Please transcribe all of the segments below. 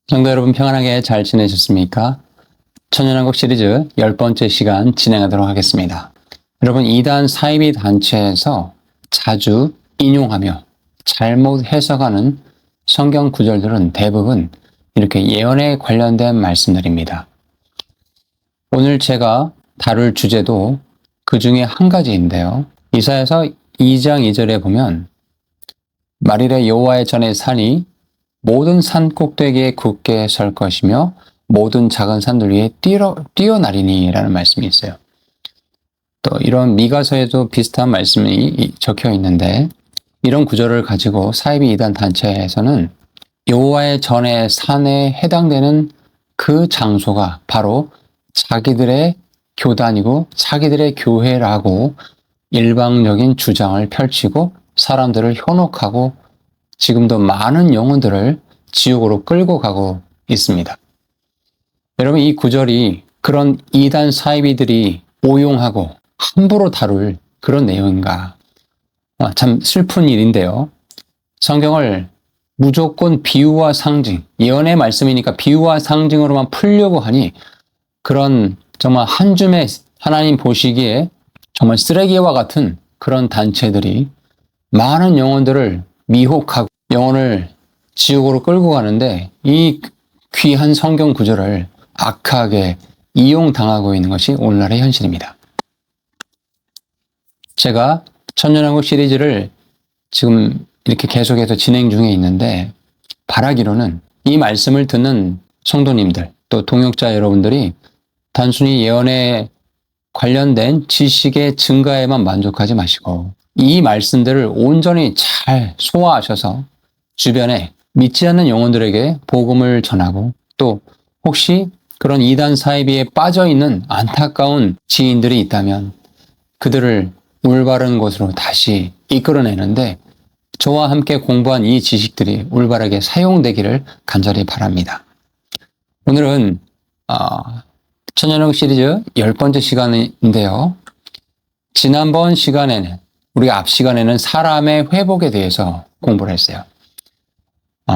성도 여러분 평안하게 잘 지내셨습니까? 천연한국 시리즈 10번째 시간 진행하도록 하겠습니다. 여러분 이단 사이비 단체에서 자주 인용하며 잘못 해석하는 성경 구절들은 대부분 이렇게 예언에 관련된 말씀들입니다. 오늘 제가 다룰 주제도 그 중에 한 가지인데요. 이사야서 2장 2절에 보면 만일에 여호와의 전에 산이 모든 산 꼭대기에 굳게 설 것이며 모든 작은 산들 위에 뛰어나리니 라는 말씀이 있어요. 또 이런 미가서에도 비슷한 말씀이 적혀 있는데 이런 구절을 가지고 사이비 이단 단체에서는 여호와의 전의 산에 해당되는 그 장소가 바로 자기들의 교단이고 자기들의 교회라고 일방적인 주장을 펼치고 사람들을 현혹하고 지금도 많은 영혼들을 지옥으로 끌고 가고 있습니다. 여러분 이 구절이 그런 이단 사이비들이 오용하고 함부로 다룰 그런 내용인가? 참 슬픈 일인데요. 성경을 무조건 비유와 상징, 예언의 말씀이니까 비유와 상징으로만 풀려고 하니 그런 정말 한 줌의 하나님 보시기에 정말 쓰레기와 같은 그런 단체들이 많은 영혼들을 미혹하고 영혼을 지옥으로 끌고 가는데 이 귀한 성경 구절을 악하게 이용당하고 있는 것이 오늘날의 현실입니다. 제가 천년왕국 시리즈를 지금 이렇게 계속해서 진행 중에 있는데 바라기로는 이 말씀을 듣는 성도님들 또 동역자 여러분들이 단순히 예언에 관련된 지식의 증가에만 만족하지 마시고 이 말씀들을 온전히 잘 소화하셔서 주변에 믿지 않는 영혼들에게 복음을 전하고 또 혹시 그런 이단 사이비에 빠져있는 안타까운 지인들이 있다면 그들을 올바른 곳으로 다시 이끌어내는데 저와 함께 공부한 이 지식들이 올바르게 사용되기를 간절히 바랍니다. 오늘은 천연왕국 시리즈 10번째 시간인데요. 지난번 시간에는 우리가 앞 시간에는 사람의 회복에 대해서 공부를 했어요.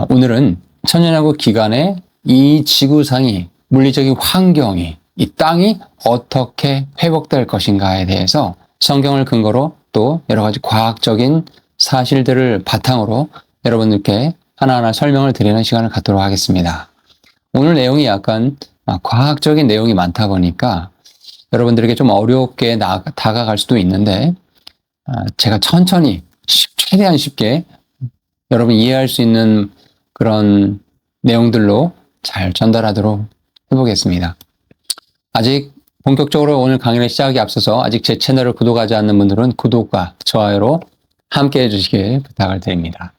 오늘은 천년왕국 기간에 이 지구상이 물리적인 환경이 이 땅이 어떻게 회복될 것인가에 대해서 성경을 근거로 또 여러 가지 과학적인 사실들을 바탕으로 여러분들께 하나하나 설명을 드리는 시간을 갖도록 하겠습니다. 오늘 내용이 약간 과학적인 내용이 많다 보니까 여러분들에게 좀 어렵게 다가갈 수도 있는데 제가 천천히 최대한 쉽게 여러분 이해할 수 있는 그런 내용들로 잘 전달하도록 해보겠습니다. 아직 본격적으로 오늘 강연의 시작에 앞서서 아직 제 채널을 구독하지 않는 분들은 구독과 좋아요로 함께 해주시길 부탁을 드립니다.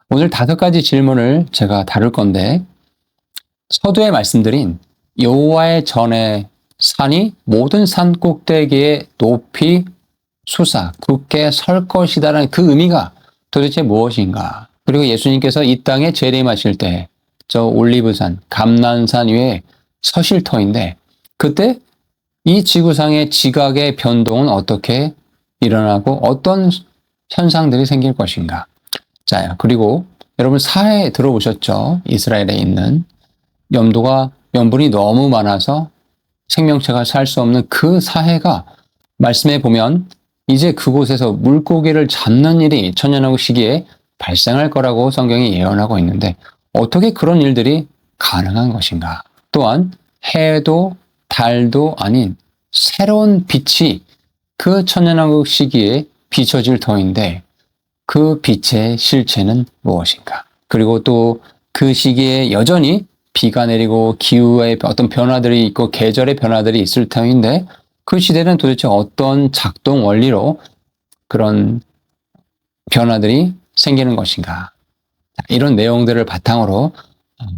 오늘 5가지 질문을 제가 다룰 건데 서두에 말씀드린 여호와의 전에 산이 모든 산 꼭대기에 높이 솟아 굳게 설 것이다라는 그 의미가 도대체 무엇인가? 그리고 예수님께서 이 땅에 재림하실 때 저 올리브산, 감난산 위에 서실 터인데 그때 이 지구상의 지각의 변동은 어떻게 일어나고 어떤 현상들이 생길 것인가? 자, 그리고 여러분 사해 들어보셨죠? 이스라엘에 있는 염분이 너무 많아서 생명체가 살 수 없는 그 사해가 말씀에 보면 이제 그곳에서 물고기를 잡는 일이 천년왕국 시기에 발생할 거라고 성경이 예언하고 있는데 어떻게 그런 일들이 가능한 것인가? 또한 해도 달도 아닌 새로운 빛이 그 천년왕국 시기에 비춰질 터인데 그 빛의 실체는 무엇인가? 그리고 또 그 시기에 여전히 비가 내리고 기후의 어떤 변화들이 있고 계절의 변화들이 있을 터인데 그 시대는 도대체 어떤 작동 원리로 그런 변화들이 생기는 것인가? 이런 내용들을 바탕으로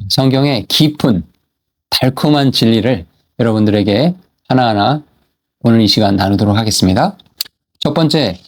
성경의 깊은 달콤한 진리를 여러분들에게 하나하나 오늘 이 시간 나누도록 하겠습니다. 첫 번째,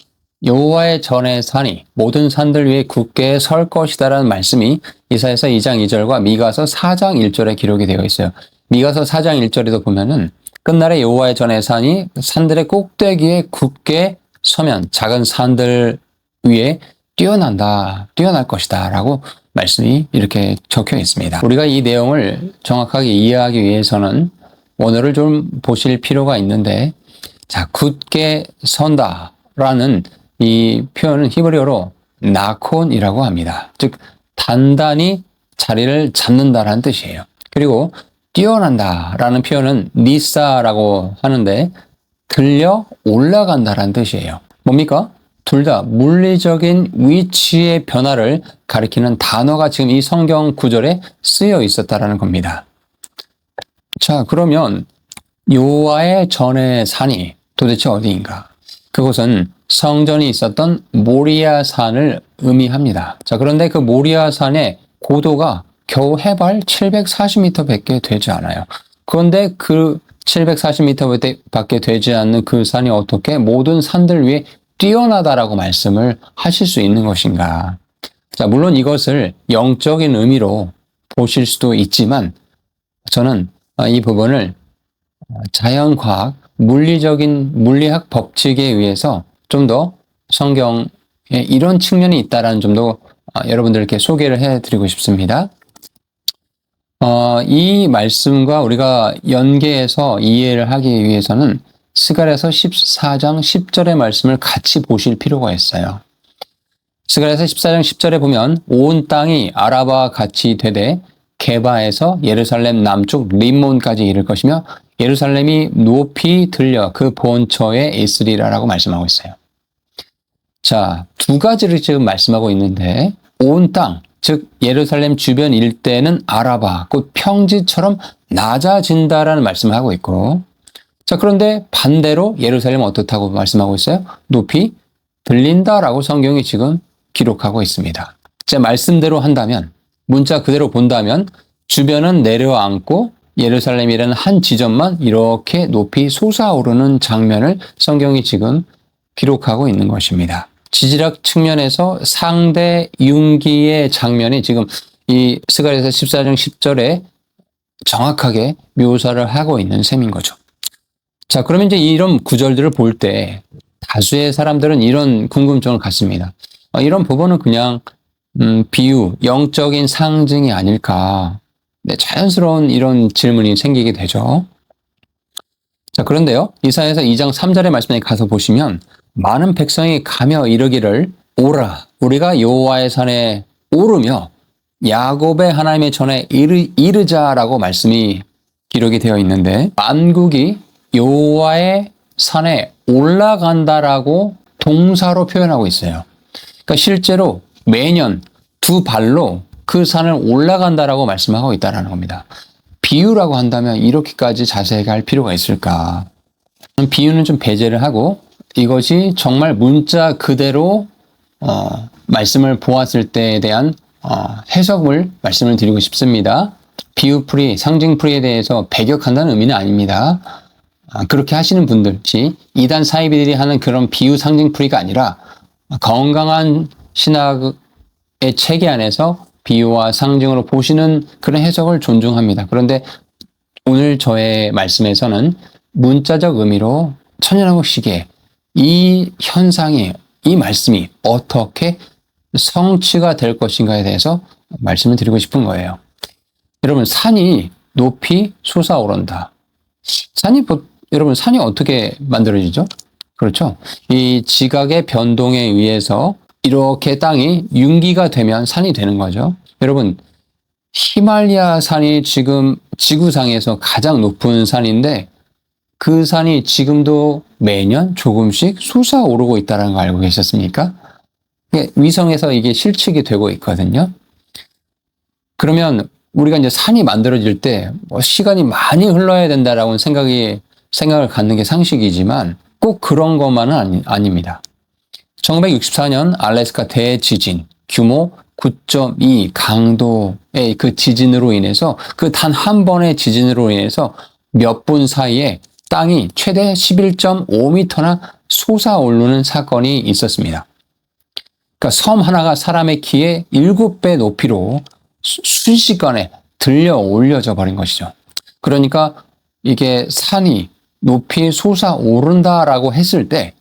여호와의 전의 산이 모든 산들 위에 굳게 설 것이다라는 말씀이 이사야서 2장 2절과 미가서 4장 1절에 기록이 되어 있어요. 미가서 4장 1절에도 보면은 끝날에 여호와의 전의 산이 산들의 꼭대기에 굳게 서면 작은 산들 위에 뛰어날 것이다 라고 말씀이 이렇게 적혀 있습니다. 우리가 이 내용을 정확하게 이해하기 위해서는 원어를 좀 보실 필요가 있는데, 자, 굳게 선다라는 이 표현은 히브리어로 나콘이라고 합니다. 즉, 단단히 자리를 잡는다라는 뜻이에요. 그리고 뛰어난다라는 표현은 니사라고 하는데 들려 올라간다라는 뜻이에요. 뭡니까? 둘 다 물리적인 위치의 변화를 가리키는 단어가 지금 이 성경 구절에 쓰여 있었다라는 겁니다. 자, 그러면 여호와의 전의 산이 도대체 어디인가? 그곳은 성전이 있었던 모리아 산을 의미합니다. 자, 그런데 그 모리아 산의 고도가 겨우 해발 740m밖에 되지 않아요. 그런데 그 740m밖에 되지 않는 그 산이 어떻게 모든 산들 위에 뛰어나다라고 말씀을 하실 수 있는 것인가? 자, 물론 이것을 영적인 의미로 보실 수도 있지만 저는 이 부분을 자연과학, 물리학 법칙에 의해서 좀 더 성경에 이런 측면이 있다라는 점도 여러분들께 소개를 해드리고 싶습니다. 이 말씀과 우리가 연계해서 이해를 하기 위해서는 스가랴서 14장 10절의 말씀을 같이 보실 필요가 있어요. 스가랴서 14장 10절에 보면 온 땅이 아라바와 같이 되되 게바에서 예루살렘 남쪽 림몬까지 이를 것이며 예루살렘이 높이 들려 그 본처에 있으리라라고 말씀하고 있어요. 자, 두 가지를 지금 말씀하고 있는데 온 땅, 즉 예루살렘 주변 일대는 아라바, 곧 평지처럼 낮아진다라는 말씀을 하고 있고, 자, 그런데 반대로 예루살렘은 어떻다고 말씀하고 있어요? 높이 들린다라고 성경이 지금 기록하고 있습니다. 제 말씀대로 한다면, 문자 그대로 본다면 주변은 내려앉고 예루살렘이라는 한 지점만 이렇게 높이 솟아오르는 장면을 성경이 지금 기록하고 있는 것입니다. 지질학 측면에서 상대 융기의 장면이 지금 이 스가랴서 14장 10절에 정확하게 묘사를 하고 있는 셈인 거죠. 자, 그러면 이제 이런 구절들을 볼 때 다수의 사람들은 이런 궁금증을 갖습니다. 이런 부분은 그냥 비유, 영적인 상징이 아닐까. 네, 자연스러운 이런 질문이 생기게 되죠. 자, 그런데요, 이사야서 2장 3절의 말씀에 가서 보시면 많은 백성이 가며 이르기를 오라, 우리가 여호와의 산에 오르며 야곱의 하나님의 전에 이르자라고 말씀이 기록이 되어 있는데, 만국이 여호와의 산에 올라간다라고 동사로 표현하고 있어요. 그러니까 실제로 매년 두 발로 그 산을 올라간다라고 말씀하고 있다는 겁니다. 비유라고 한다면 이렇게까지 자세하게 할 필요가 있을까? 비유는 좀 배제를 하고 이것이 정말 문자 그대로 말씀을 보았을 때에 대한 해석을 말씀을 드리고 싶습니다. 비유풀이, 상징풀이에 대해서 배격한다는 의미는 아닙니다. 그렇게 하시는 분들이 이단 사이비들이 하는 그런 비유 상징풀이가 아니라 건강한 신학의 체계 안에서 비유와 상징으로 보시는 그런 해석을 존중합니다. 그런데 오늘 저의 말씀에서는 문자적 의미로 천연왕국 시기에 이 현상이, 이 말씀이 어떻게 성취가 될 것인가에 대해서 말씀을 드리고 싶은 거예요. 여러분, 산이 높이 솟아오른다. 여러분, 산이 어떻게 만들어지죠? 그렇죠? 이 지각의 변동에 의해서 이렇게 땅이 융기가 되면 산이 되는 거죠. 여러분, 히말리아 산이 지금 지구상에서 가장 높은 산인데 그 산이 지금도 매년 조금씩 솟아오르고 있다는 거 알고 계셨습니까? 위성에서 이게 실측이 되고 있거든요. 그러면 우리가 이제 산이 만들어질 때 시간이 많이 흘러야 된다라고 생각을 갖는 게 상식이지만 꼭 그런 것만은 아닙니다. 1964년 알래스카 대지진 규모 9.2 강도의 그 지진으로 인해서 그 단 한 번의 지진으로 인해서 몇 분 사이에 땅이 최대 11.5m나 솟아오르는 사건이 있었습니다. 그러니까 섬 하나가 사람의 키의 7배 높이로 순식간에 들려 올려져 버린 것이죠. 그러니까 이게 산이 높이 솟아오른다라고 했을 때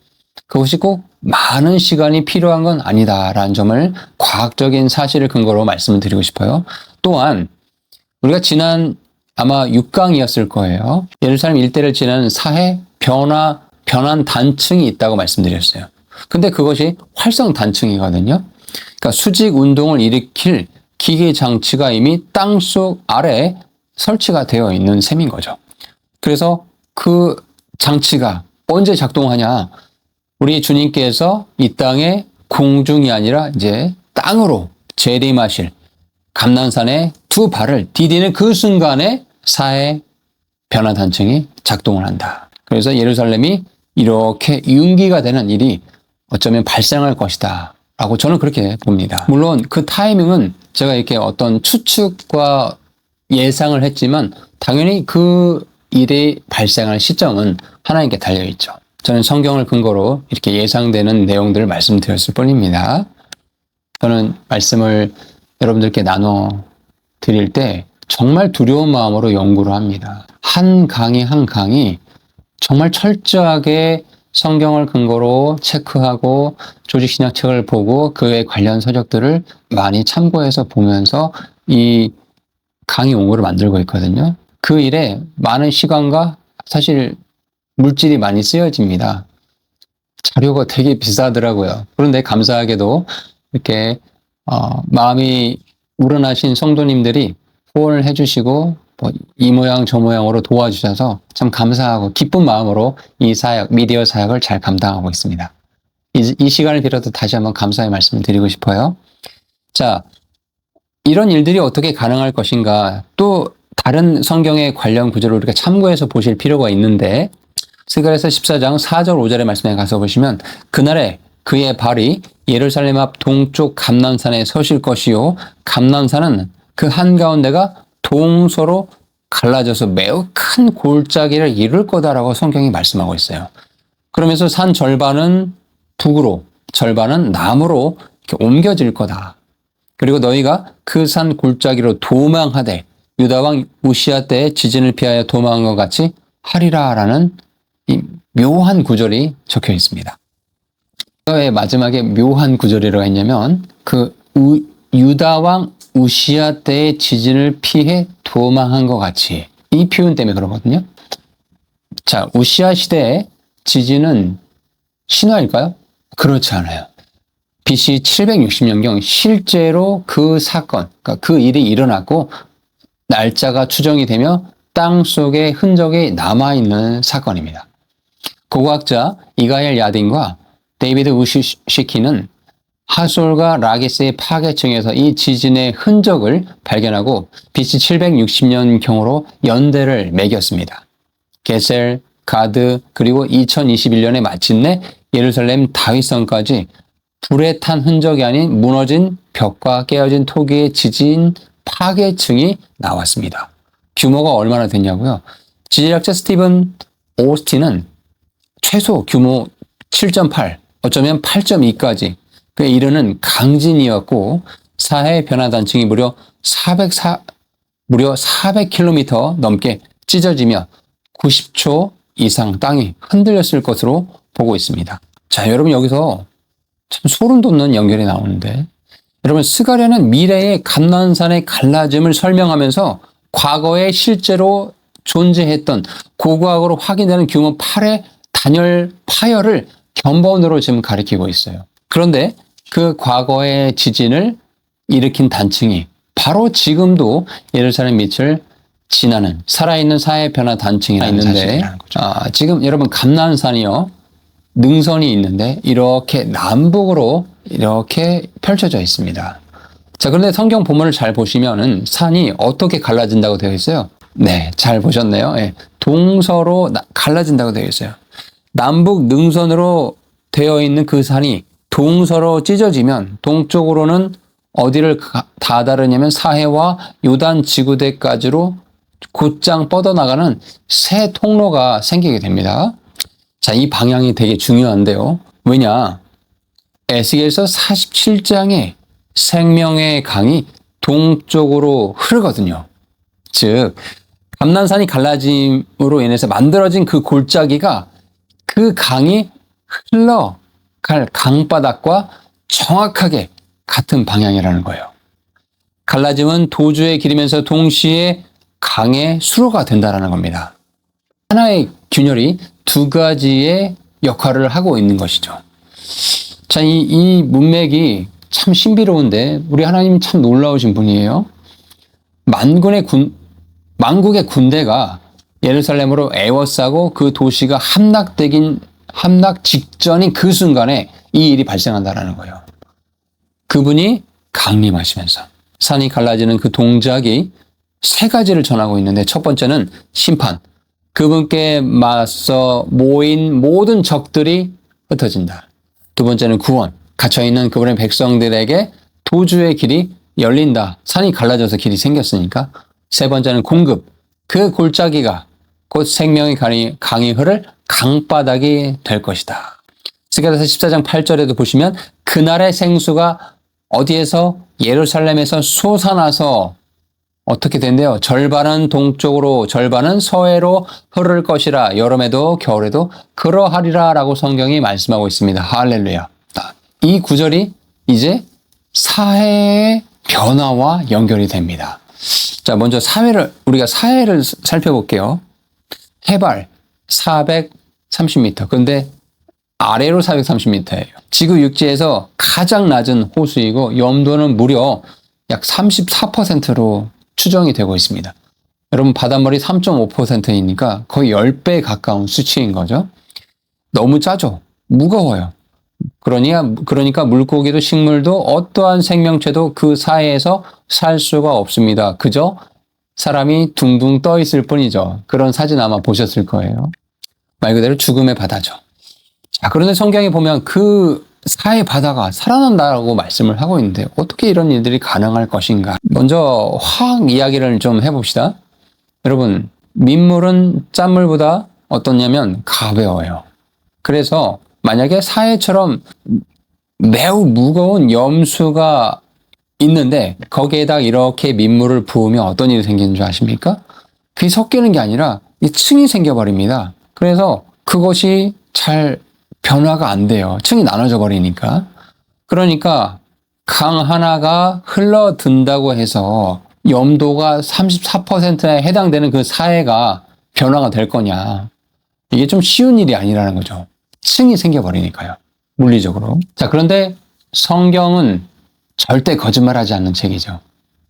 그것이 꼭 많은 시간이 필요한 건 아니다라는 점을 과학적인 사실을 근거로 말씀을 드리고 싶어요. 또한 우리가 지난 아마 6강이었을 거예요. 예루살렘 일대를 지나는 사해 변환 단층이 있다고 말씀드렸어요. 근데 그것이 활성 단층이거든요. 그러니까 수직 운동을 일으킬 기계 장치가 이미 땅속 아래에 설치가 되어 있는 셈인 거죠. 그래서 그 장치가 언제 작동하냐? 우리 주님께서 이 땅에 공중이 아니라 이제 땅으로 재림하실 감난산에 두 발을 디디는 그 순간에 사해 변화 단층이 작동을 한다. 그래서 예루살렘이 이렇게 융기가 되는 일이 어쩌면 발생할 것이다 라고 저는 그렇게 봅니다. 물론 그 타이밍은 제가 이렇게 어떤 추측과 예상을 했지만 당연히 그 일이 발생할 시점은 하나님께 달려있죠. 저는 성경을 근거로 이렇게 예상되는 내용들을 말씀드렸을 뿐입니다. 저는 말씀을 여러분들께 나눠 드릴 때 정말 두려운 마음으로 연구를 합니다. 한 강이 정말 철저하게 성경을 근거로 체크하고 조직신학책을 보고 그에 관련 서적들을 많이 참고해서 보면서 이 강의 원고를 만들고 있거든요. 그 일에 많은 시간과 사실 물질이 많이 쓰여집니다. 자료가 되게 비싸더라고요. 그런데 감사하게도 이렇게 마음이 우러나신 성도님들이 후원을 해주시고 이 모양 저 모양으로 도와주셔서 참 감사하고 기쁜 마음으로 이 사역, 미디어 사역을 잘 감당하고 있습니다. 이 시간을 빌어서 다시 한번 감사의 말씀을 드리고 싶어요. 자, 이런 일들이 어떻게 가능할 것인가? 또 다른 성경의 관련 구절을 우리가 참고해서 보실 필요가 있는데 스가랴서 14장 4절 5절의 말씀에 가서 보시면 그날에 그의 발이 예루살렘 앞 동쪽 감난산에 서실 것이요 감난산은 그 한가운데가 동서로 갈라져서 매우 큰 골짜기를 이룰 거다라고 성경이 말씀하고 있어요. 그러면서 산 절반은 북으로 절반은 남으로 이렇게 옮겨질 거다. 그리고 너희가 그 산 골짜기로 도망하되 유다왕 우시아 때의 지진을 피하여 도망한 것 같이 하리라라는 이 묘한 구절이 적혀 있습니다. 왜 마지막에 묘한 구절이라고 했냐면 그 유다왕 우시아 때의 지진을 피해 도망한 것 같이 이 표현 때문에 그러거든요. 자, 우시아 시대의 지진은 신화일까요? 그렇지 않아요. BC 760년경 실제로 그 사건, 그러니까 그 일이 일어났고 날짜가 추정이 되며 땅 속에 흔적이 남아있는 사건입니다. 고고학자 이가엘 야딘과 데이비드 우시시키는 하솔과 라게스의 파괴층에서 이 지진의 흔적을 발견하고 BC 760년경으로 연대를 매겼습니다. 게셀, 가드, 그리고 2021년에 마침내 예루살렘 다윗성까지 불에 탄 흔적이 아닌 무너진 벽과 깨어진 토기의 지진 파괴층이 나왔습니다. 규모가 얼마나 됐냐고요? 지질학자 스티븐 오스틴은 최소 규모 7.8, 어쩌면 8.2까지 그에 이르는 강진이었고 사해 변화 단층이 무려 400km 넘게 찢어지며 90초 이상 땅이 흔들렸을 것으로 보고 있습니다. 자, 여러분 여기서 참 소름 돋는 연결이 나오는데 여러분 스가랴는 미래의 감난산의 갈라짐을 설명하면서 과거에 실제로 존재했던 고고학으로 확인되는 규모 8의 단열 파열을 견본으로 지금 가리키고 있어요. 그런데 그 과거의 지진을 일으킨 단층이 바로 지금도 예루살렘 밑을 지나는 살아있는 사회 변화 단층이 있는데 지금 여러분 감난산이요 능선이 있는데 이렇게 남북으로 이렇게 펼쳐져 있습니다. 자, 그런데 성경 본문을 잘 보시면은 산이 어떻게 갈라진다고 되어 있어요? 네, 잘 보셨네요. 네, 동서로 갈라진다고 되어 있어요. 남북 능선으로 되어 있는 그 산이 동서로 찢어지면 동쪽으로는 어디를 다다르냐면 사해와 요단 지구대까지로 곧장 뻗어나가는 새 통로가 생기게 됩니다. 자, 이 방향이 되게 중요한데요. 왜냐? 에스겔서 47장에 생명의 강이 동쪽으로 흐르거든요. 즉, 감난산이 갈라짐으로 인해서 만들어진 그 골짜기가 그 강이 흘러 도착할 강바닥과 정확하게 같은 방향이라는 거예요. 갈라짐은 도주의 길이면서 동시에 강의 수로가 된다는 겁니다. 하나의 균열이 두 가지의 역할을 하고 있는 것이죠. 자, 이 문맥이 참 신비로운데 우리 하나님이 참 놀라우신 분이에요. 만국의 군대가 예루살렘으로 에워싸고 그 도시가 함락 직전인 그 순간에 이 일이 발생한다는 거예요. 그분이 강림하시면서 산이 갈라지는 그 동작이 세 가지를 전하고 있는데, 첫 번째는 심판. 그분께 맞서 모인 모든 적들이 흩어진다. 두 번째는 구원. 갇혀있는 그분의 백성들에게 도주의 길이 열린다. 산이 갈라져서 길이 생겼으니까. 세 번째는 공급. 그 골짜기가 곧 생명의 강이 흐를 강바닥이 될 것이다. 스가랴서 14장 8절에도 보시면 그날의 생수가 어디에서? 예루살렘에서 솟아나서 어떻게 된대요? 절반은 동쪽으로 절반은 서해로 흐를 것이라. 여름에도 겨울에도 그러하리라 라고 성경이 말씀하고 있습니다. 할렐루야. 이 구절이 이제 사해의 변화와 연결이 됩니다. 자, 먼저 우리가 사해를 살펴볼게요. 해발 430m. 근데 아래로 430m예요. 지구 육지에서 가장 낮은 호수이고 염도는 무려 약 34%로 추정이 되고 있습니다. 여러분, 바닷물이 3.5%이니까 거의 10배에 가까운 수치인 거죠. 너무 짜죠? 무거워요. 그러니까 물고기도 식물도 어떠한 생명체도 그 사이에서 살 수가 없습니다. 그저 사람이 둥둥 떠 있을 뿐이죠. 그런 사진 아마 보셨을 거예요. 말 그대로 죽음의 바다죠. 자, 그런데 성경에 보면 그 사해 바다가 살아난다고 말씀을 하고 있는데 어떻게 이런 일들이 가능할 것인가? 먼저 화학 이야기를 좀 해봅시다. 여러분, 민물은 짠물보다 어떻냐면 가벼워요. 그래서 만약에 사해처럼 매우 무거운 염수가 있는데 거기에다 이렇게 민물을 부으면 어떤 일이 생기는 줄 아십니까? 그게 섞이는 게 아니라 이 층이 생겨버립니다. 그래서 그것이 잘 변화가 안 돼요. 층이 나눠져 버리니까. 그러니까 강 하나가 흘러든다고 해서 염도가 34%에 해당되는 그 사해가 변화가 될 거냐. 이게 좀 쉬운 일이 아니라는 거죠. 층이 생겨버리니까요. 물리적으로. 자, 그런데 성경은 절대 거짓말하지 않는 책이죠.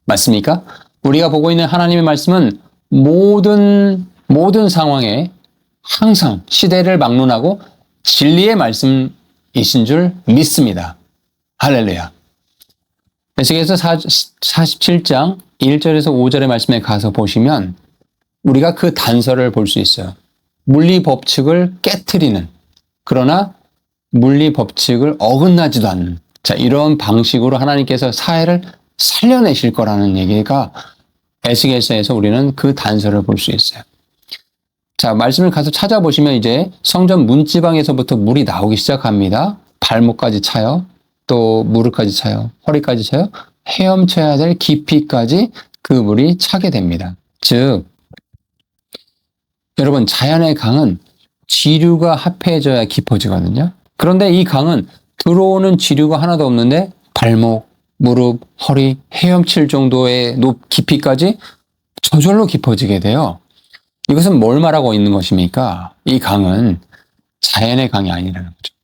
맞습니까? 우리가 보고 있는 하나님의 말씀은 모든 상황에 항상 시대를 막론하고 진리의 말씀이신 줄 믿습니다. 할렐루야. 에스겔서 47장 1절에서 5절의 말씀에 가서 보시면 우리가 그 단서를 볼 수 있어요. 물리 법칙을 깨트리는, 그러나 물리 법칙을 어긋나지도 않는, 자, 이런 방식으로 하나님께서 사회를 살려내실 거라는 얘기가 에스겔서에서 우리는 그 단서를 볼 수 있어요. 자, 말씀을 가서 찾아보시면 이제 성전 문지방에서부터 물이 나오기 시작합니다. 발목까지 차요. 또 무릎까지 차요. 허리까지 차요. 헤엄쳐야 될 깊이까지 그 물이 차게 됩니다. 즉, 여러분, 자연의 강은 지류가 합해져야 깊어지거든요. 그런데 이 강은 들어오는 지류가 하나도 없는데 발목, 무릎, 허리, 헤엄칠 정도의 깊이까지 저절로 깊어지게 돼요. 이것은 뭘 말하고 있는 것입니까? 이 강은 자연의 강이 아니라는 거죠.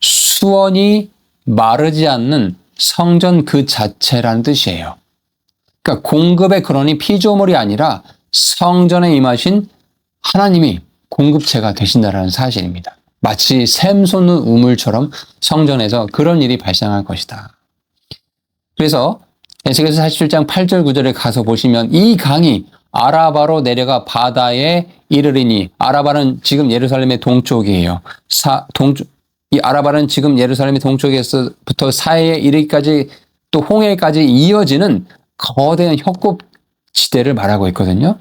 수원이 마르지 않는 성전 그 자체라는 뜻이에요. 그러니까 공급의 근원이 피조물이 아니라 성전에 임하신 하나님이 공급체가 되신다는 사실입니다. 마치 샘 솟는 우물처럼 성전에서 그런 일이 발생할 것이다. 그래서 에스겔서 47장 8절 9절에 가서 보시면 이 강이 아라바로 내려가 바다에 이르리니, 아라바는 지금 예루살렘의 동쪽이에요. 이 아라바는 지금 예루살렘의 동쪽에서부터 사해에 이르기까지 또 홍해까지 이어지는 거대한 협곡 지대를 말하고 있거든요.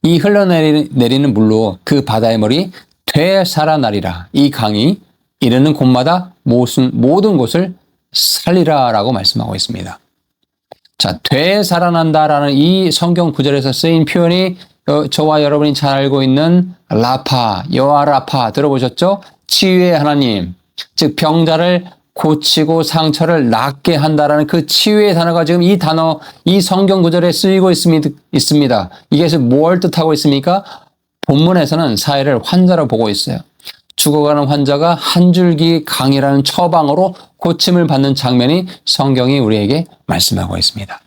이 흘러내리는 물로 그 바다의 머리 되살아나리라. 이 강이 이르는 곳마다 모든 곳을 살리라 라고 말씀하고 있습니다. 자, 되살아난다라는 이 성경 구절에서 쓰인 표현이 저와 여러분이 잘 알고 있는 라파, 여호와 라파 들어보셨죠? 치유의 하나님, 즉 병자를 고치고 상처를 낫게 한다라는 그 치유의 단어가 지금 이 단어, 이 성경 구절에 쓰이고 있습니다. 이게 뭘 뜻하고 있습니까? 본문에서는 사회를 환자로 보고 있어요. 죽어가는 환자가 한 줄기 강이라는 처방으로 고침을 받는 장면이 성경이 우리에게 말씀하고 있습니다.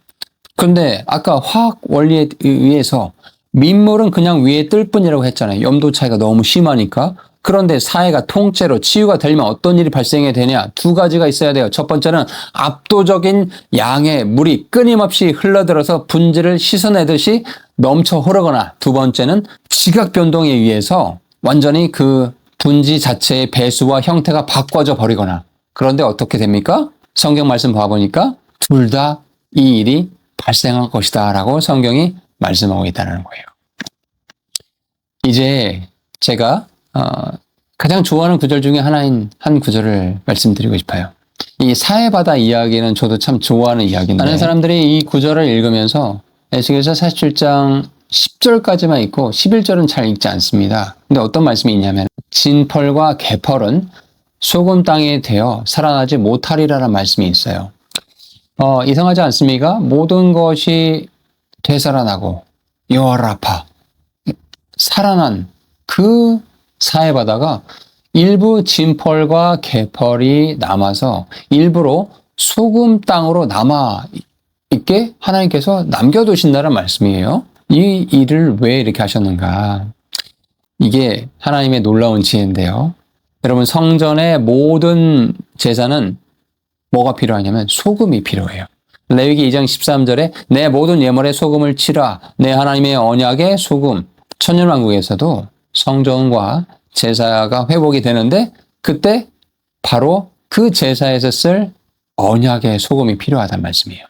그런데 아까 화학 원리에 의해서 민물은 그냥 위에 뜰 뿐이라고 했잖아요. 염도 차이가 너무 심하니까. 그런데 사회가 통째로 치유가 되려면 어떤 일이 발생해야 되냐? 두 가지가 있어야 돼요. 첫 번째는 압도적인 양의 물이 끊임없이 흘러들어서 분지를 씻어내듯이 넘쳐 흐르거나, 두 번째는 지각 변동에 의해서 완전히 그 분지 자체의 배수와 형태가 바꿔져 버리거나. 그런데 어떻게 됩니까? 성경 말씀 봐보니까 둘 다 이 일이 발생할 것이다 라고 성경이 말씀하고 있다는 거예요. 이제 제가 가장 좋아하는 구절 중에 하나인 한 구절을 말씀드리고 싶어요. 이 사해바다 이야기는 저도 참 좋아하는 이야기인데, 많은 사람들이 이 구절을 읽으면서 에스겔서 47장 10절까지만 읽고 11절은 잘 읽지 않습니다. 근데 어떤 말씀이 있냐면 진펄과 개펄은 소금 땅에 대어 살아나지 못하리라는 말씀이 있어요. 이상하지 않습니까? 모든 것이 되살아나고 여호라파 살아난 그 사해바다가 일부 진펄과 개펄이 남아서 일부러 소금 땅으로 남아 있게 하나님께서 남겨두신다는 말씀이에요. 이 일을 왜 이렇게 하셨는가? 이게 하나님의 놀라운 지혜인데요. 여러분, 성전의 모든 제사는 뭐가 필요하냐면 소금이 필요해요. 레위기 2장 13절에 내 모든 예물에 소금을 치라. 내 하나님의 언약의 소금. 천년왕국에서도 성전과 제사가 회복이 되는데 그때 바로 그 제사에서 쓸 언약의 소금이 필요하다는 말씀이에요.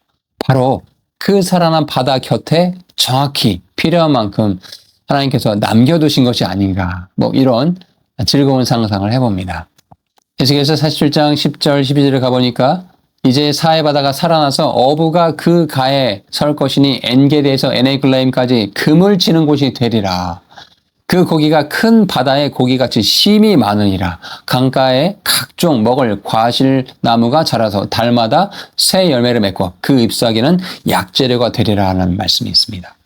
바로 그 살아난 바다 곁에 정확히 필요한 만큼 하나님께서 남겨두신 것이 아닌가, 이런 즐거운 상상을 해봅니다. 에스겔서 47장 10절 12절에 가보니까 이제 사해바다가 살아나서 어부가 그 가에 설 것이니 엔게디에서 에네글라임까지 금을 치는 곳이 되리라. 그 고기가 큰 바다의 고기같이 심이 많으니라. 강가에 각종 먹을 과실나무가 자라서 달마다 새 열매를 맺고 그 잎사귀는 약재료가 되리라 하는 말씀이 있습니다.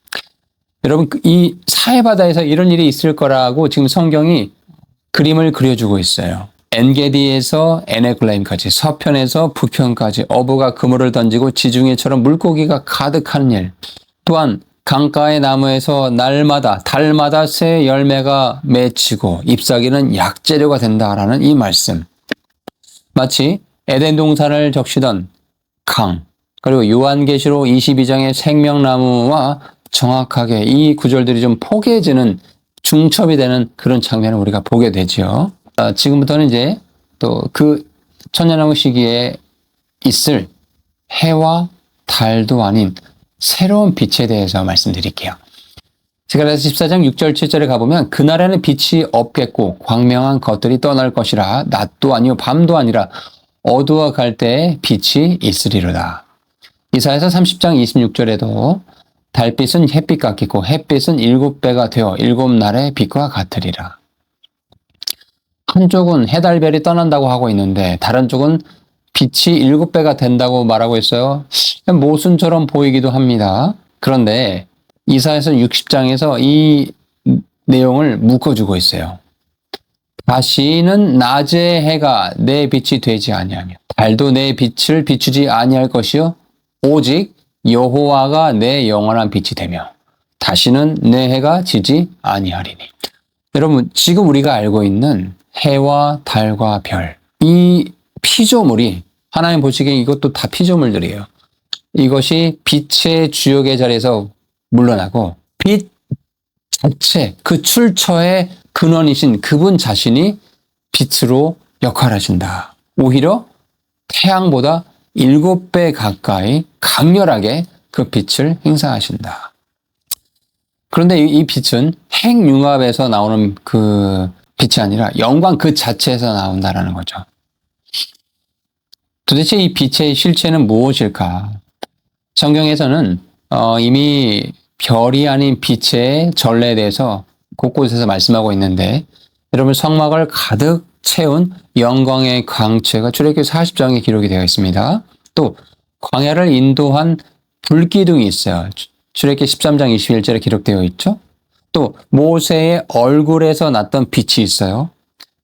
여러분, 이 사해바다에서 이런 일이 있을 거라고 지금 성경이 그림을 그려주고 있어요. 엔게디에서 에네글라임까지, 서편에서 북편까지 어부가 그물을 던지고 지중해처럼 물고기가 가득한 일, 또한 강가의 나무에서 날마다 달마다 새 열매가 맺히고 잎사귀는 약재료가 된다라는 이 말씀. 마치 에덴 동산을 적시던 강, 그리고 요한계시록 22장의 생명나무와 정확하게 이 구절들이 좀 포개지는, 중첩이 되는 그런 장면을 우리가 보게 되죠. 지금부터는 이제 또 그 천년왕국 시기에 있을 해와 달도 아닌 새로운 빛에 대해서 말씀드릴게요. 스가랴서 14장 6절 7절에 가보면 그날에는 빛이 없겠고 광명한 것들이 떠날 것이라. 낮도 아니요 밤도 아니라 어두워 갈 때에 빛이 있으리로다. 이사야서 30장 26절에도 달빛은 햇빛 같겠고 햇빛은 7배가 되어 7날의 빛과 같으리라. 한쪽은 해달별이 떠난다고 하고 있는데 다른 쪽은 빛이 7배가 된다고 말하고 있어요. 모순처럼 보이기도 합니다. 그런데 이사야서 60장에서 이 내용을 묶어주고 있어요. 다시는 낮의 해가 내 빛이 되지 아니하며 달도 내 빛을 비추지 아니할 것이요 오직 여호와가 내 영원한 빛이 되며 다시는 내 해가 지지 아니하리니. 여러분, 지금 우리가 알고 있는 해와 달과 별, 이 피조물이 하나님 보시기에 이것도 다 피조물들이에요. 이것이 빛의 주역의 자리에서 물러나고 빛 자체, 그 출처의 근원이신 그분 자신이 빛으로 역할하신다. 오히려 태양보다 7배 가까이 강렬하게 그 빛을 행사하신다. 그런데 이 빛은 핵융합에서 나오는 그 빛이 아니라 영광 그 자체에서 나온다라는 거죠. 도대체 이 빛의 실체는 무엇일까? 성경에서는 이미 별이 아닌 빛의 전례에 대해서 곳곳에서 말씀하고 있는데, 여러분 성막을 가득 채운 영광의 광채가 출애굽기 40장에 기록이 되어 있습니다. 또 광야를 인도한 불기둥이 있어요. 출애굽기 13장 21절에 기록되어 있죠. 또 모세의 얼굴에서 났던 빛이 있어요.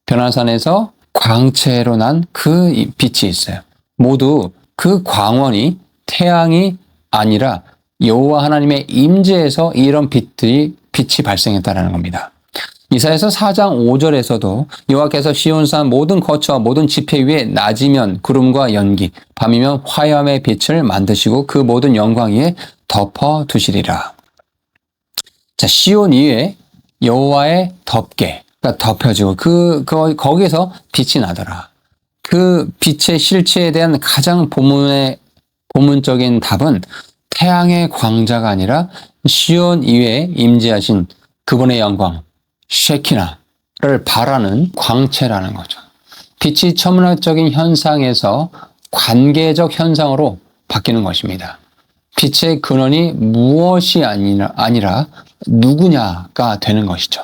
변화산에서 광채로 난 그 빛이 있어요. 모두 그 광원이 태양이 아니라 여호와 하나님의 임재에서 이런 빛이 발생했다는 겁니다. 이사야서 4장 5절에서도 여호와께서 시온산 모든 거처와 모든 지폐 위에 낮이면 구름과 연기, 밤이면 화염의 빛을 만드시고 그 모든 영광 위에 덮어 두시리라. 자, 시온 위에 여호와의 덮개가 덮여지고 거기서 빛이 나더라. 그 빛의 실체에 대한 가장 본문적인 답은 태양의 광자가 아니라 시온 위에 임재하신 그분의 영광, 쉐키나를 바라는 광채라는 거죠. 빛이 천문학적인 현상에서 관계적 현상으로 바뀌는 것입니다. 빛의 근원이 무엇이 아니라 누구냐가 되는 것이죠.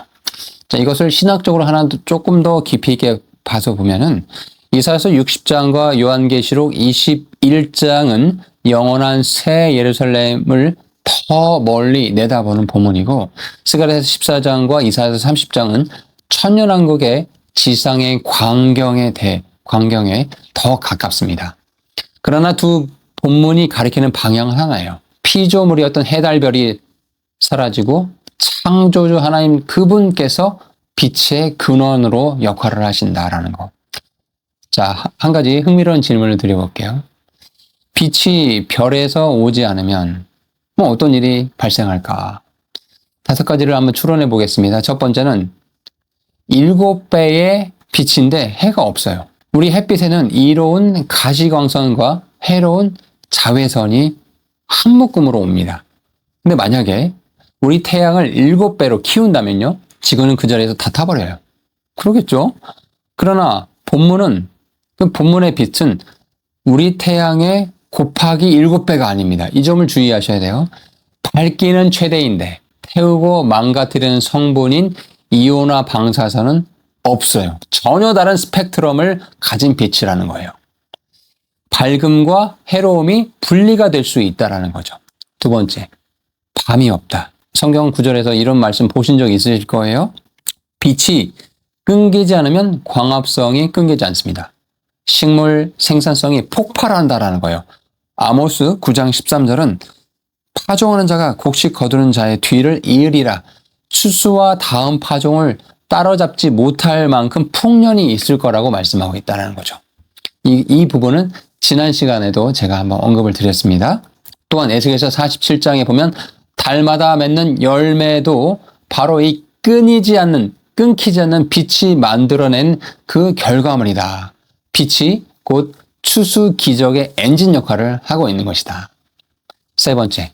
자, 이것을 신학적으로 하나 조금 더 깊이 있게 봐서 보면은 이사야서 60장과 요한계시록 21장은 영원한 새 예루살렘을 더 멀리 내다보는 본문이고, 스가랴서 14장과 이사야서 30장은 천년왕국의 지상의 광경에 더 가깝습니다. 그러나 두 본문이 가리키는 방향은 하나예요. 피조물이었던 해달별이 사라지고 창조주 하나님 그분께서 빛의 근원으로 역할을 하신다라는 거. 자, 한 가지 흥미로운 질문을 드려볼게요. 빛이 별에서 오지 않으면 어떤 일이 발생할까? 5가지를 한번 추론해 보겠습니다. 첫 번째는 7배의 빛인데 해가 없어요. 우리 햇빛에는 이로운 가시광선과 해로운 자외선이 한 묶음으로 옵니다. 근데 만약에 우리 태양을 7배로 키운다면요, 지구는 그 자리에서 다 타버려요. 그러겠죠? 그러나 그 본문의 빛은 우리 태양의 곱하기 7배가 아닙니다. 이 점을 주의하셔야 돼요. 밝기는 최대인데 태우고 망가뜨리는 성분인 이온화 방사선은 없어요. 전혀 다른 스펙트럼을 가진 빛이라는 거예요. 밝음과 해로움이 분리가 될 수 있다는 거죠. 두 번째, 밤이 없다. 성경 구절에서 이런 말씀 보신 적 있으실 거예요. 빛이 끊기지 않으면 광합성이 끊기지 않습니다. 식물 생산성이 폭발한다라는 거예요. 아모스 9장 13절은 파종하는 자가 곡식 거두는 자의 뒤를 이으리라. 추수와 다음 파종을 따라잡지 못할 만큼 풍년이 있을 거라고 말씀하고 있다는 거죠. 이 부분은 지난 시간에도 제가 한번 언급을 드렸습니다. 또한 에스겔서 47장에 보면 달마다 맺는 열매도 바로 이 끊이지 않는 빛이 만들어낸 그 결과물이다. 빛이 곧 추수 기적의 엔진 역할을 하고 있는 것이다. 세 번째,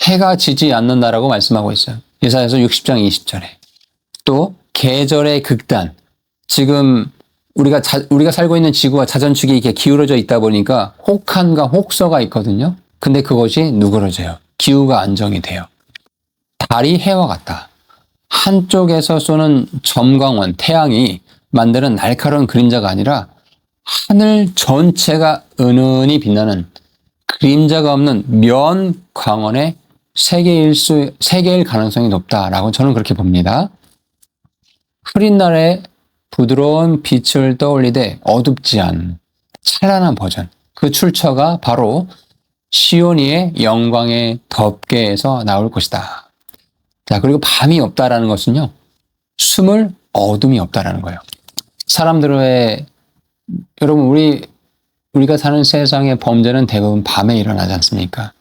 해가 지지 않는다라고 말씀하고 있어요. 이사야서 60장 20절에. 또 계절의 극단. 지금 우리가 살고 있는 지구가 자전축이 이렇게 기울어져 있다 보니까 혹한과 혹서가 있거든요. 근데 그것이 누그러져요. 기후가 안정이 돼요. 달이 해와 같다. 한쪽에서 쏘는 점광원, 태양이 만드는 날카로운 그림자가 아니라 하늘 전체가 은은히 빛나는 그림자가 없는 면 광원의 세계일 가능성이 높다라고 저는 그렇게 봅니다. 흐린 날에 부드러운 빛을 떠올리되 어둡지 않은 찬란한 버전. 그 출처가 바로 시온이의 영광의 덮개에서 나올 것이다. 자, 그리고 밤이 없다라는 것은요, 숨을 어둠이 없다라는 거예요. 여러분, 우리가 사는 세상의 범죄는 대부분 밤에 일어나지 않습니까?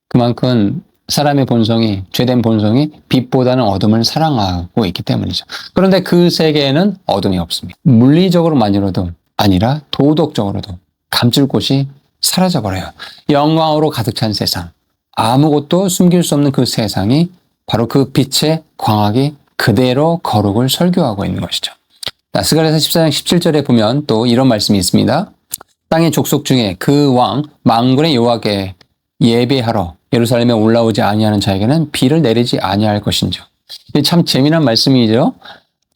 그만큼 사람의 본성이, 죄된 본성이 빛보다는 어둠을 사랑하고 있기 때문이죠. 그런데 그 세계에는 어둠이 없습니다. 물리적으로만으로도 아니라 도덕적으로도 감출 곳이 사라져버려요. 영광으로 가득 찬 세상, 아무것도 숨길 수 없는 그 세상이 바로 그 빛의 광학이 그대로 거룩을 설교하고 있는 것이죠. 스가랴서 14장 17절에 보면 또 이런 말씀이 있습니다. 땅의 족속 중에 그 왕 만군의 여호와께 예배하러 예루살렘에 올라오지 아니하는 자에게는 비를 내리지 아니할 것인지요. 참 재미난 말씀이죠.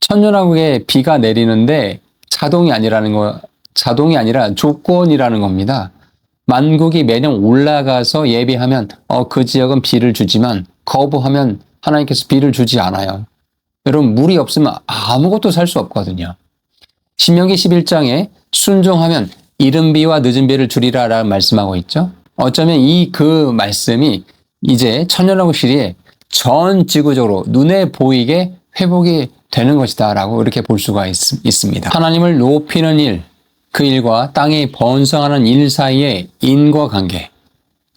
천년왕국에 비가 내리는데 자동이 아니라 조건이라는 겁니다. 만국이 매년 올라가서 예배하면 그 지역은 비를 주지만 거부하면 하나님께서 비를 주지 않아요. 여러분 물이 없으면 아무것도 살 수 없거든요. 신명기 11장에 순종하면 이른 비와 늦은 비를 주리라 라고 말씀하고 있죠. 어쩌면 그 말씀이 이제 천년왕국 시대에 전 지구적으로 눈에 보이게 회복이 되는 것이다 라고 이렇게 볼 수가 있습니다. 하나님을 높이는 일, 그 일과 땅에 번성하는 일 사이의 인과관계,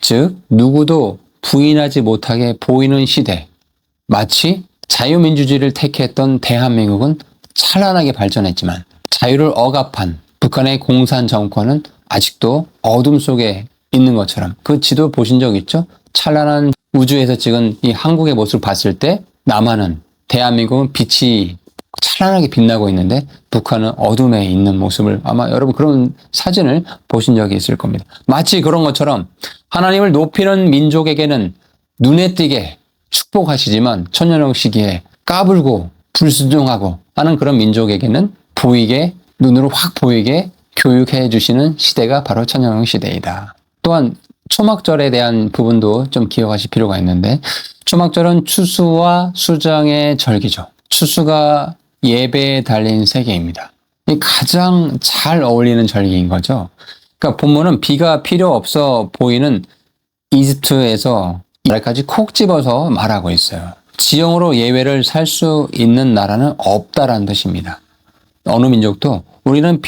즉 누구도 부인하지 못하게 보이는 시대, 마치 자유민주주의를 택했던 대한민국은 찬란하게 발전했지만 자유를 억압한 북한의 공산 정권은 아직도 어둠 속에 있는 것처럼, 그 지도 보신 적 있죠? 찬란한 우주에서 찍은 이 한국의 모습을 봤을 때 남한은, 대한민국은 빛이 찬란하게 빛나고 있는데 북한은 어둠에 있는 모습을, 아마 여러분 그런 사진을 보신 적이 있을 겁니다. 마치 그런 것처럼 하나님을 높이는 민족에게는 눈에 띄게 축복하시지만 천년왕국 시기에 까불고 불순종하고 하는 그런 민족에게는 보이게, 눈으로 확 보이게 교육해 주시는 시대가 바로 천년왕국 시대이다. 또한 초막절에 대한 부분도 좀 기억하실 필요가 있는데, 초막절은 추수와 수장의 절기죠. 추수가 예배에 달린 세계입니다. 가장 잘 어울리는 절기인 거죠. 그러니까 본문은 비가 필요 없어 보이는 이집트에서 말까지 콕 집어서 말하고 있어요. 지형으로 예외를 살 수 있는 나라는 없다라는 뜻입니다. 어느 민족도 우리는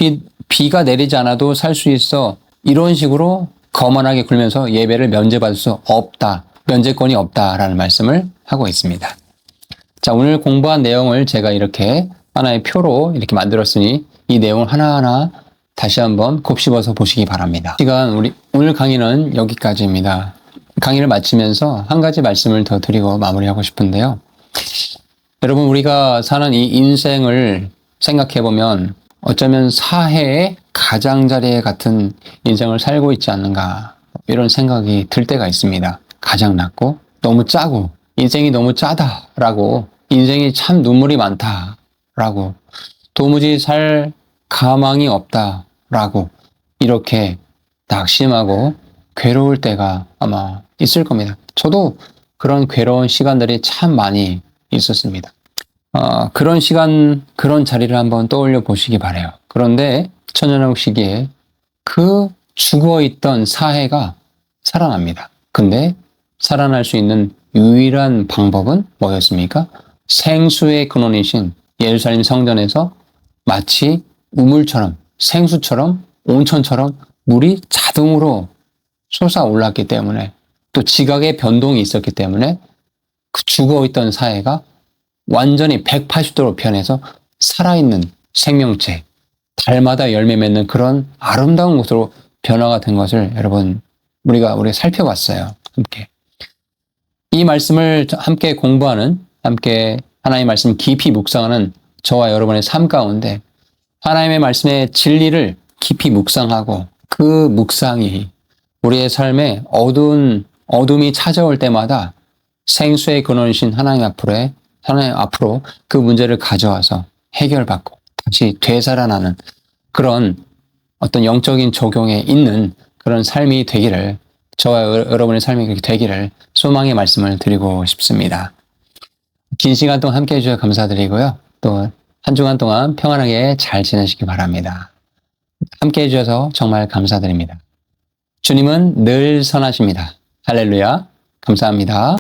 비가 내리지 않아도 살 수 있어, 이런 식으로 거만하게 굴면서 예배를 면제받을 수 없다, 면제권이 없다라는 말씀을 하고 있습니다. 자, 오늘 공부한 내용을 제가 이렇게 하나의 표로 이렇게 만들었으니 이 내용을 하나하나 다시 한번 곱씹어서 보시기 바랍니다. 오늘 강의는 여기까지입니다. 강의를 마치면서 한 가지 말씀을 더 드리고 마무리하고 싶은데요. 여러분, 우리가 사는 이 인생을 생각해 보면 어쩌면 사해의 가장자리 같은 인생을 살고 있지 않는가, 이런 생각이 들 때가 있습니다. 가장 낮고 너무 짜고 인생이 너무 짜다라고, 인생이 참 눈물이 많다라고, 도무지 살 가망이 없다라고 이렇게 낙심하고 괴로울 때가 아마 있을 겁니다. 저도 그런 괴로운 시간들이 참 많이 있었습니다. 그런 시간, 그런 자리를 한번 떠올려 보시기 바라요. 그런데 천년왕국 시기에 그 죽어있던 사해가 살아납니다. 근데 살아날 수 있는 유일한 방법은 뭐였습니까? 생수의 근원이신 예루살렘 성전에서 마치 우물처럼, 생수처럼, 온천처럼 물이 자동으로 솟아올랐기 때문에, 또 지각의 변동이 있었기 때문에 그 죽어있던 사해가 완전히 180도로 변해서 살아있는 생명체, 달마다 열매 맺는 그런 아름다운 곳으로 변화가 된 것을 여러분, 우리가 살펴봤어요. 함께. 이 말씀을 함께 공부하는, 함께 하나님의 말씀 깊이 묵상하는 저와 여러분의 삶 가운데 하나님의 말씀의 진리를 깊이 묵상하고, 그 묵상이 우리의 삶에 어둠이 찾아올 때마다 생수의 근원이신 하나님 앞으로 그 문제를 가져와서 해결받고 다시 되살아나는 그런 어떤 영적인 적용에 있는 그런 삶이 되기를, 저와 여러분의 삶이 그렇게 되기를 소망의 말씀을 드리고 싶습니다. 긴 시간 동안 함께 해주셔서 감사드리고요. 또 한 주간 동안 평안하게 잘 지내시기 바랍니다. 함께 해주셔서 정말 감사드립니다. 주님은 늘 선하십니다. 할렐루야. 감사합니다.